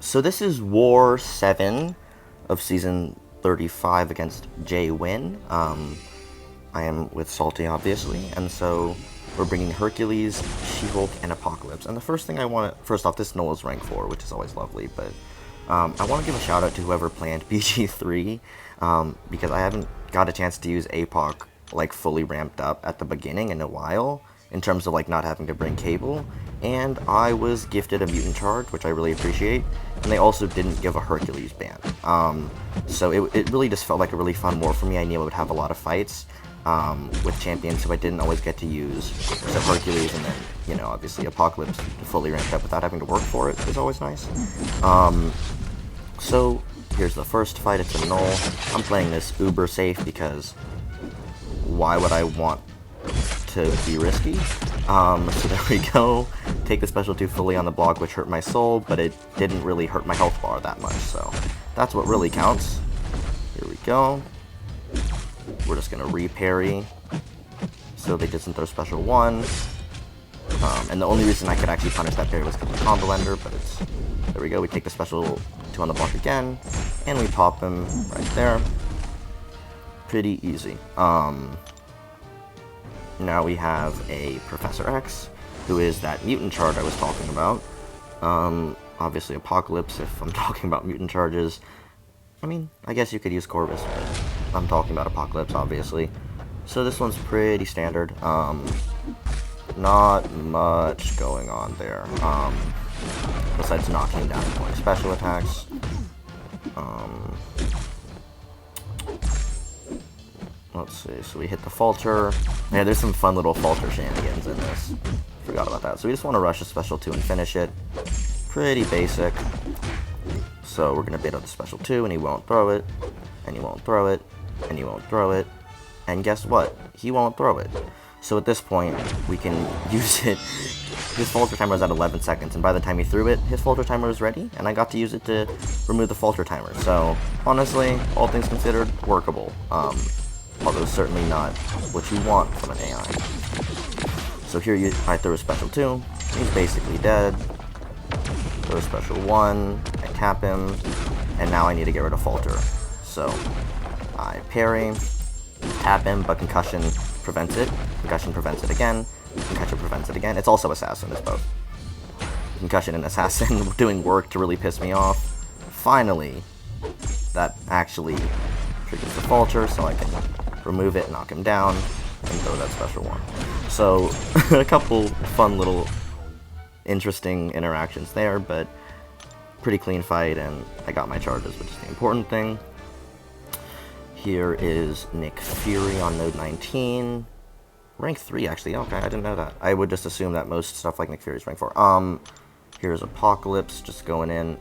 So this is War 7 of Season 35 against Jay Win. I am with Salty, obviously, and so we're bringing Hercules, She-Hulk, and Apocalypse. And the first thing I want to... First off, this Knull is rank 4, which is always lovely, but I want to give a shout out to whoever planned BG3, because I haven't got a chance to use APOC, like, fully ramped up at the beginning in a while, in terms of, like, not having to bring cable, and I was gifted a mutant charge, which I really appreciate, and they also didn't give a Hercules ban. So it really just felt like a really fun war for me. I knew I would have a lot of fights with champions who I didn't always get to use, except Hercules, and then, you know, obviously Apocalypse fully ramped up without having to work for it is always nice. So here's the first fight. It's a Knull. I'm playing this uber safe because why would I want to be risky? So there we go. Take the special 2 fully on the block, which hurt my soul, but it didn't really hurt my health bar that much, so that's what really counts. Here we go. We're just gonna re-parry, so they didn't throw special 1. And the only reason I could actually punish that parry was because of the combo ender, but it's... There we go, we take the special 2 on the block again, and we pop him right there. Pretty easy. Now we have a Professor X, who is that mutant charge I was talking about. Obviously Apocalypse, if I'm talking about mutant charges. I mean, I guess you could use Corvus, but I'm talking about Apocalypse, obviously. So this one's pretty standard. Not much going on there. Besides knocking down point special attacks. Let's see, so we hit the falter. Yeah, there's some fun little falter shenanigans in this. Forgot about that. So we just want to rush a special 2 and finish it. Pretty basic. So we're going to bait out the special 2, and he won't throw it, and he won't throw it, and he won't throw it, and guess what? He won't throw it. So at this point, we can use it. His falter timer was at 11 seconds, and by the time he threw it, his falter timer was ready, and I got to use it to remove the falter timer. So honestly, all things considered, workable. Although certainly not what you want from an AI. So here I throw a special 2, he's basically dead. Throw a special 1, I tap him, and now I need to get rid of falter. So I parry, tap him, but concussion prevents it. Concussion prevents it again. Concussion prevents it again. It's also assassin, it's both. Concussion and assassin doing work to really piss me off. Finally, that actually triggers the falter, so I can remove it, knock him down, and throw that special 1. So, a couple fun little interesting interactions there, but pretty clean fight, and I got my charges, which is the important thing. Here is Nick Fury on node 19. Rank 3, actually. Okay, I didn't know that. I would just assume that most stuff like Nick Fury is rank 4. Here's Apocalypse, just going in.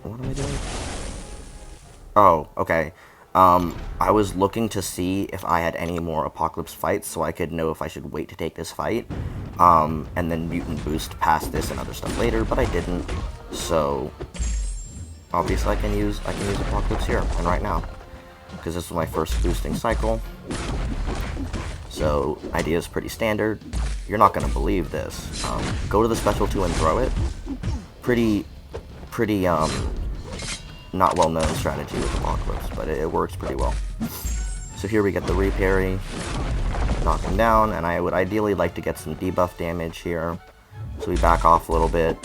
What am I doing? Oh, okay. I was looking to see if I had any more Apocalypse fights, so I could know if I should wait to take this fight, and then mutant boost past this and other stuff later, but I didn't, so obviously I can use Apocalypse here, and right now, because this was my first boosting cycle. So, idea is pretty standard. You're not going to believe this. Go to the special 2 and throw it. Pretty, not well-known strategy with Apocalypse, but it works pretty well. So here we get the re-parry, knock him down, and I would ideally like to get some debuff damage here. So we back off a little bit.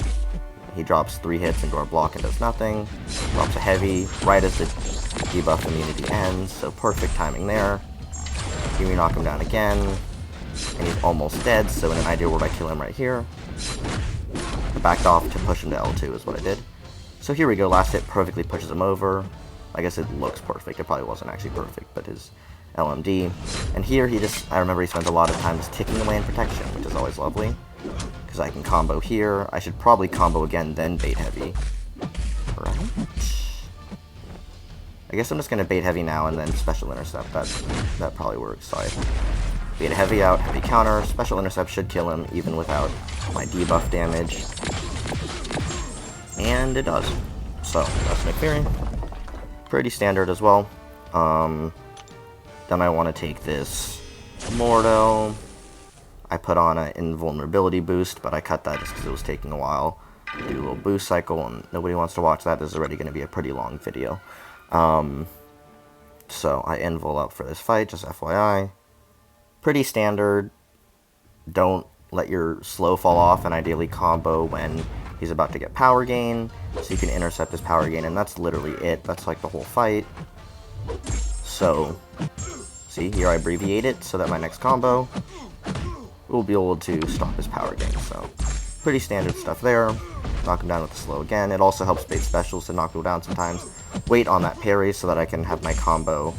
He drops 3 hits into our block and does nothing. Drops a heavy right as the debuff immunity ends, so perfect timing there. Here we knock him down again, and he's almost dead, so in an ideal world I kill him right here. I backed off to push him to L2 is what I did. So here we go, last hit perfectly pushes him over. I guess it looks perfect, it probably wasn't actually perfect, but his LMD. And here I remember he spends a lot of time just ticking away in protection, which is always lovely. Because I can combo here, I should probably combo again, then bait heavy. Right? I guess I'm just going to bait heavy now and then special intercept, that probably works. So I bait heavy out, heavy counter, special intercept should kill him even without my debuff damage. And it does. So, that's Nick Fury. Pretty standard as well. Then I want to take this Mordo. I put on an invulnerability boost, but I cut that just because it was taking a while. do a little boost cycle, and nobody wants to watch that. This is already going to be a pretty long video. So I invul up for this fight, just FYI. Pretty standard. Don't let your slow fall off, and ideally combo when he's about to get power gain, so you can intercept his power gain, and that's literally it. That's like the whole fight. So, see, here I abbreviate it so that my next combo will be able to stop his power gain. So, pretty standard stuff there. Knock him down with the slow again. It also helps bait specials to knock people down sometimes. Wait on that parry so that I can have my combo.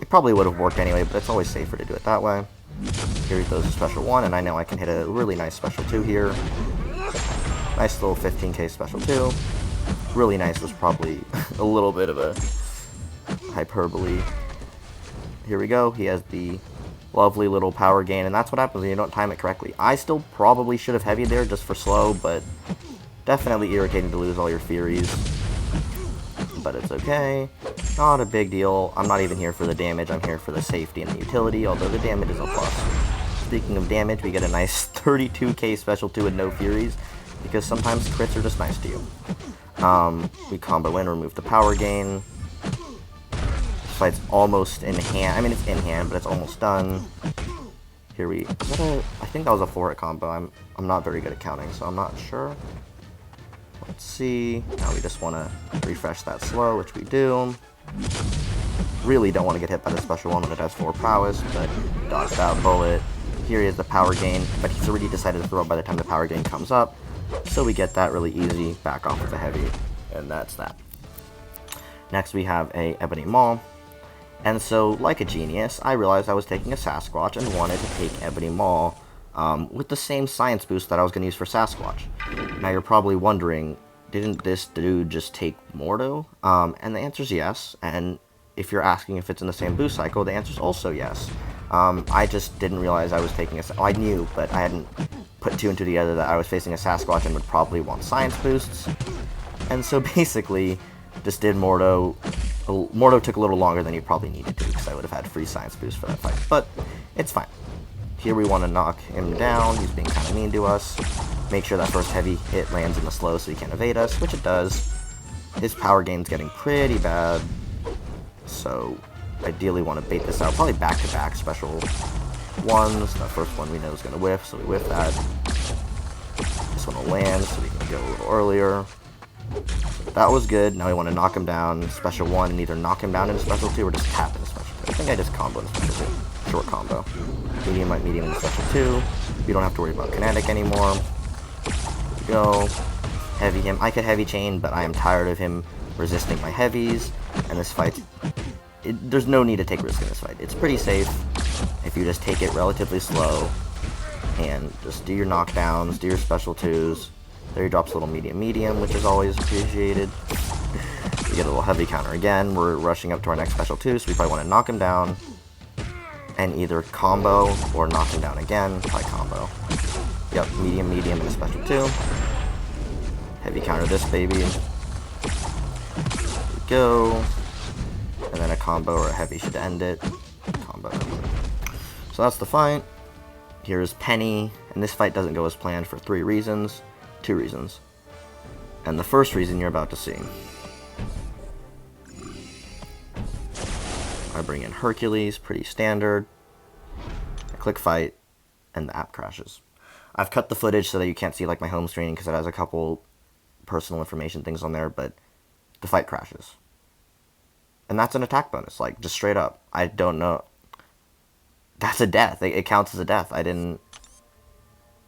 It probably would have worked anyway, but it's always safer to do it that way. Here he throws a special 1, and I know I can hit a really nice special 2 here. Nice little 15k special 2. Really nice was probably a little bit of a hyperbole. Here we go. He has the lovely little power gain, and that's what happens when you don't time it correctly. I still probably should have heavied there just for slow, but definitely irritating to lose all your Furies. But it's okay. Not a big deal. I'm not even here for the damage. I'm here for the safety and the utility, although the damage is a plus. Speaking of damage, we get a nice 32k special 2 with no Furies, because sometimes crits are just nice to you. We combo in, remove the power gain. This fight's almost in hand. I mean, it's in hand, but it's almost done. Here we... I think that was a 4-hit combo. I'm not very good at counting, so I'm not sure. Let's see. Now we just want to refresh that slow, which we do. Really don't want to get hit by the special 1 when it has 4 prowess, but dodge that bullet. Here is the power gain, but he's already decided to throw it by the time the power gain comes up. So we get that really easy. Back off with a heavy, and that's that. Next we have a Ebony Maw. And so, like a genius, I realized I was taking a Sasquatch and wanted to take Ebony Maw with the same science boost that I was going to use for Sasquatch. Now you're probably wondering, didn't this dude just take Mordo? And the answer is yes, and if you're asking if it's in the same boost cycle, the answer is also yes. I just didn't realize I was taking I knew, but I hadn't put 2 and 2 together that I was facing a Sasquatch and would probably want science boosts. And so basically, just did Mordo. Mordo took a little longer than he probably needed to, because I would have had free science boost for that fight, but it's fine. Here we want to knock him down. He's being kind of mean to us. Make sure that first heavy hit lands in the slow so he can't evade us, which it does. His power gain's getting pretty bad, so ideally want to bait this out. Probably back-to-back special 1s. That first one we know is going to whiff, so we whiff that. This one will land, so we can go a little earlier. That was good. Now we want to knock him down. Special 1, and either knock him down in special 2 or just tap in special 2. I think I just comboed in special 2. Short combo. Medium might medium in special 2. We don't have to worry about kinetic anymore. Here we go. Heavy him. I could heavy chain, but I am tired of him resisting my heavies. And this fight, there's no need to take risk in this fight. It's pretty safe if you just take it relatively slow and just do your knockdowns, do your special 2s. There he drops a little medium, which is always appreciated. We get a little heavy counter again. We're rushing up to our next special 2, so we probably want to knock him down and either combo or knock him down again by combo. Yep, medium, and a special 2. Heavy counter this baby. Here we go. And then a combo or a heavy should end it. Combo. So that's the fight. Here's Peni, and this fight doesn't go as planned for 3 reasons. 2 reasons. And the first reason you're about to see. I bring in Hercules, pretty standard. I click fight, and the app crashes. I've cut the footage so that you can't see like my home screen because it has a couple personal information things on there, but the fight crashes. And that's an attack bonus, like just straight up. I don't know. That's a death. It counts as a death. I didn't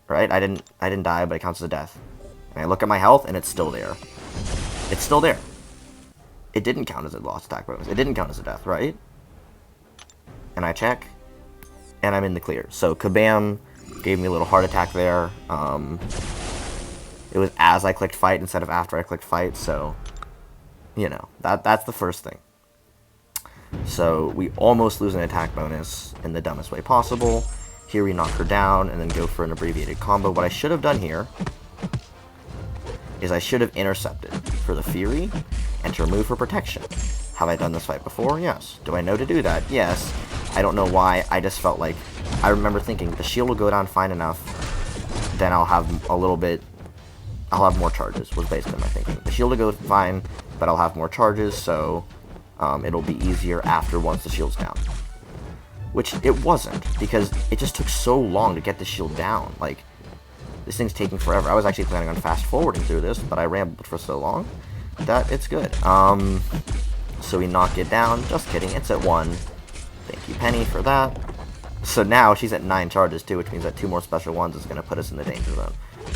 die, but it counts as a death. And I look at my health, and it's still there. It's still there. It didn't count as a lost attack bonus. It didn't count as a death, right? And I check, and I'm in the clear. So kabam, gave me a little heart attack there. It was as I clicked fight instead of after I clicked fight, so, you know, that's the first thing. So we almost lose an attack bonus in the dumbest way possible. Here we knock her down and then go for an abbreviated combo. What I should have done here is I should have intercepted for the Fury and to remove her protection. Have I done this fight before? Yes. Do I know to do that? Yes. I don't know why. I just felt like, I remember thinking the shield will go down fine enough, then I'll have a little bit I'll have more charges, was basically my thinking. The shield will go fine, but I'll have more charges, so it'll be easier after once the shield's down. Which it wasn't, because it just took so long to get the shield down. Like, this thing's taking forever. I was actually planning on fast forwarding through this, but I rambled for so long that it's good. So we knock it down. Just kidding, it's at 1. Thank you, Peni, for that. So now she's at 9 charges too, which means that 2 more special ones is going to put us in the danger zone.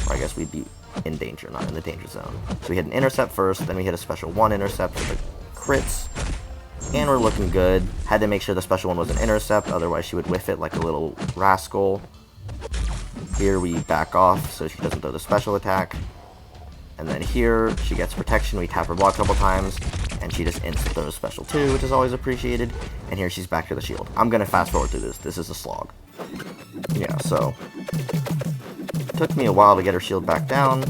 Or I guess we'd be in danger, not in the danger zone. So we hit an intercept first, then we hit a special 1 intercept for the crits. And we're looking good. Had to make sure the special 1 was an intercept, otherwise she would whiff it like a little rascal. Here we back off so she doesn't throw the special attack. And then here, she gets protection, we tap her block a couple times, and she just instant throws special 2, which is always appreciated. And here she's back to the shield. I'm gonna fast forward through this. This is a slog. Yeah, so took me a while to get her shield back down.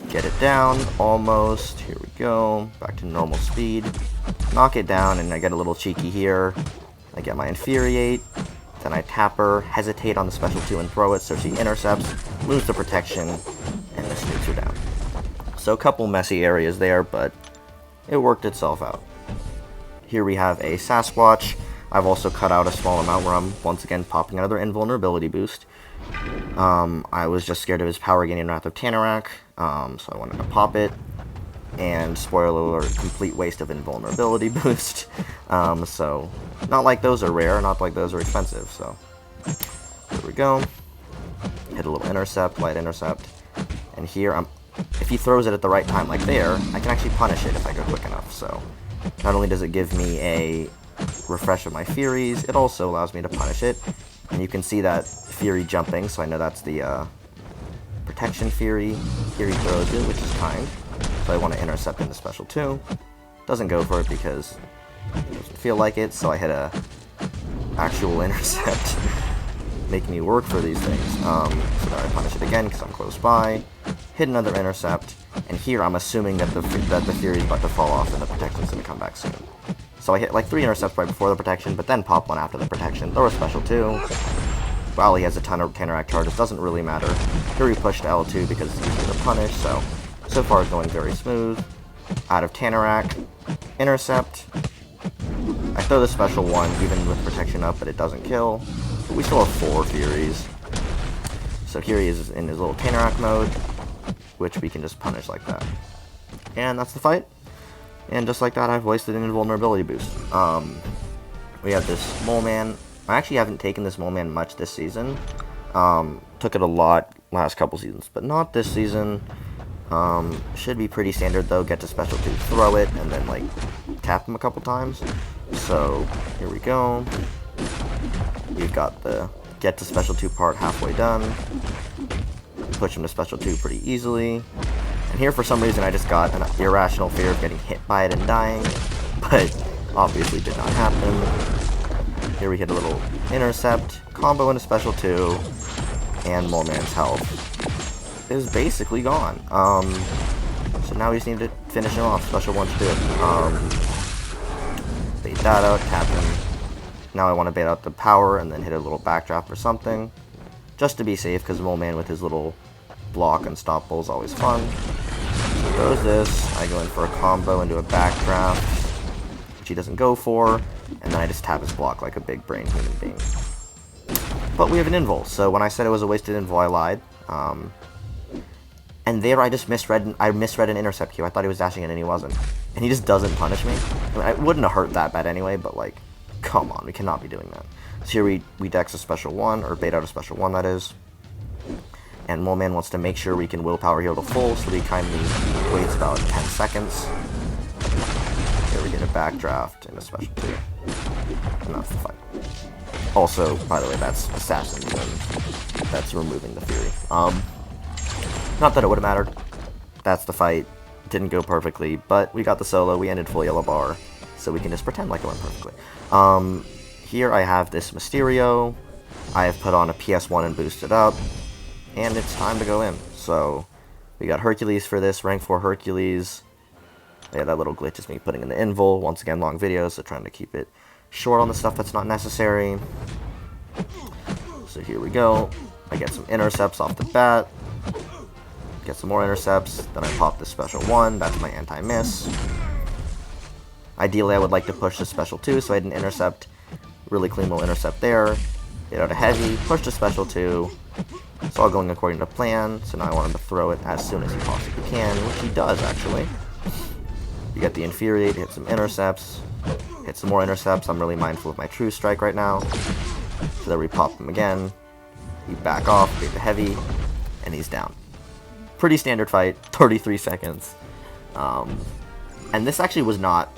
Get it down, almost. Here we go. Back to normal speed. Knock it down, and I get a little cheeky here. I get my Infuriate. Then I tap her, hesitate on the special 2 and throw it, so she intercepts, lose the protection, and this nukes her down. So a couple messy areas there, but it worked itself out. Here we have a Sasquatch. I've also cut out a small amount where I'm once again popping another invulnerability boost. I was just scared of his power gaining Wrath of Tanarak, so I wanted to pop it. And spoiler alert, complete waste of invulnerability boost. So not like those are rare, not like those are expensive. So here we go. Hit a little intercept, light intercept, and here if he throws it at the right time, like there, I can actually punish it if I go quick enough. So not only does it give me a refresh of my Furies, it also allows me to punish it. And you can see that Fury jumping, so I know that's the protection Fury. Here he throws it, which is kind. So I want to intercept in the special 2. Doesn't go for it because it doesn't feel like it, so I hit a actual intercept. Making me work for these things. So now I punish it again because I'm close by. Hit another intercept, and here I'm assuming that the Fury is about to fall off and the protection's going to come back soon. So I hit like 3 intercepts right before the protection, but then pop 1 after the protection. Throw a special 2. While he has a ton of Tanarak charges, doesn't really matter. Here we push to L2 because it's easier to punish, so far it's going very smooth. Out of Tanarak. Intercept. I throw the special 1, even with protection up, but it doesn't kill. But we still have 4 Furies. So here he is in his little Tanarak mode, which we can just punish like that. And that's the fight. And just like that, I've wasted an invulnerability boost. We have this Mole Man. I actually haven't taken this Mole Man much this season. Took it a lot last couple seasons, but not this season. Should be pretty standard though. Get to special 2, throw it, and then like tap him a couple times. So here we go. We've got the get to special 2 part halfway done. Push him to special 2 pretty easily. And here for some reason I just got an irrational fear of getting hit by it and dying, but obviously did not happen. Here we hit a little intercept, combo into special 2, and Mole Man's health is basically gone. So now we just need to finish him off. Special 1 should do it. Bait that out, tap him. Now I want to bait out the power and then hit a little backdraft or something. Just to be safe, because Mole Man with his little block unstoppable is always fun. So throws this, I go in for a combo into a backdraft, which he doesn't go for, and then I just tap his block like a big brain human being. But we have an invul, so when I said it was a wasted invul, I lied. And there I just misread an intercept cue. I thought he was dashing in and he wasn't. And he just doesn't punish me. I mean, it wouldn't have hurt that bad anyway, but like, come on, we cannot be doing that. So here we dex a special 1, or bait out a special 1 that is. And Mole Man wants to make sure we can willpower heal to full, so he kindly waits about 10 seconds. Here we get a backdraft and a special 2. And that's the fight. Also, by the way, that's Assassins, and that's removing the Fury. Not that it would have mattered. That's the fight. Didn't go perfectly, but we got the solo, we ended full yellow bar, so we can just pretend like it went perfectly. Here I have this Mysterio. I have put on a PS1 and boosted up, and it's time to go in. So we got Hercules for this, rank 4 Hercules. Yeah, that little glitch is me putting in the invul. Once again, long videos, so trying to keep it short on the stuff that's not necessary. So here we go. I get some intercepts off the bat. get some more intercepts, then I pop the special 1, that's my anti-miss. Ideally, I would like to push the special 2, so I had an intercept, really clean little intercept there. Get out a heavy, push the special 2. It's all going according to plan, so now I want him to throw it as soon as he possibly can, which he does, actually. You get the Infuriate, hit some intercepts, hit some more intercepts. I'm really mindful of my True Strike right now. So then we pop him again. We back off, get the heavy, and he's down. Pretty standard fight, 33 seconds. And this actually was not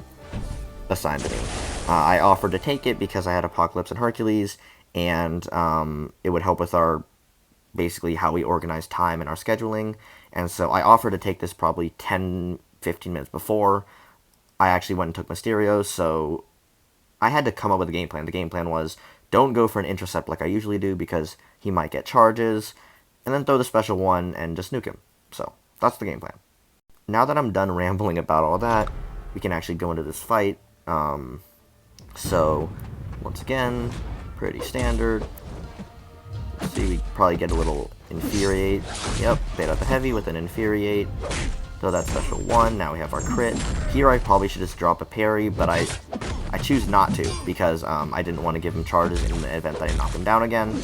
assigned to me. I offered to take it because I had Apocalypse and Hercules, and it would help with our, basically how we organize time and our scheduling. And so I offered to take this probably 10-15 minutes before I actually went and took Mysterio, so I had to come up with a game plan. The game plan was, don't go for an intercept like I usually do because he might get charges, and then throw the special 1 and just nuke him. So, that's the game plan. Now that I'm done rambling about all that, we can actually go into this fight. So, once again, pretty standard. Let's see, we probably get a little Infuriate. Yep, bait out the heavy with an Infuriate. Throw that special 1, now we have our crit. Here I probably should just drop a parry, but I choose not to, because I didn't want to give him charges in the event that I knock him down again.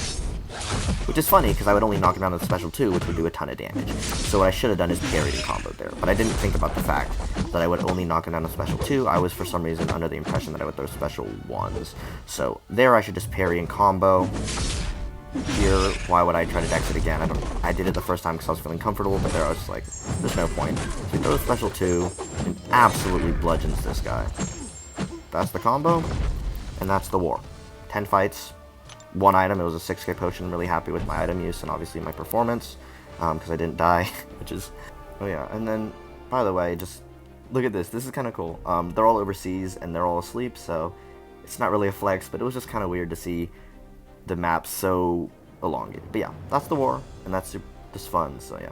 Which is funny, because I would only knock him down with special 2, which would do a ton of damage. So what I should have done is parried and comboed there. But I didn't think about the fact that I would only knock him down with special 2. I was, for some reason, under the impression that I would throw special 1s. So there I should just parry and combo. Here, why would I try to dex it again? I did it the first time because I was feeling comfortable, but there I was just like, there's no point. So we throw the special 2, and absolutely bludgeons this guy. That's the combo, and that's the war. 10 fights, 1 item. It was a 6k potion. I'm really happy with my item use and obviously my performance, because I didn't die, which is, oh yeah. And then, by the way, just look at this. This is kind of cool. They're all overseas, and they're all asleep, so it's not really a flex, but it was just kind of weird to see the map so elongated. But yeah, that's the war, and that's just fun, so yeah.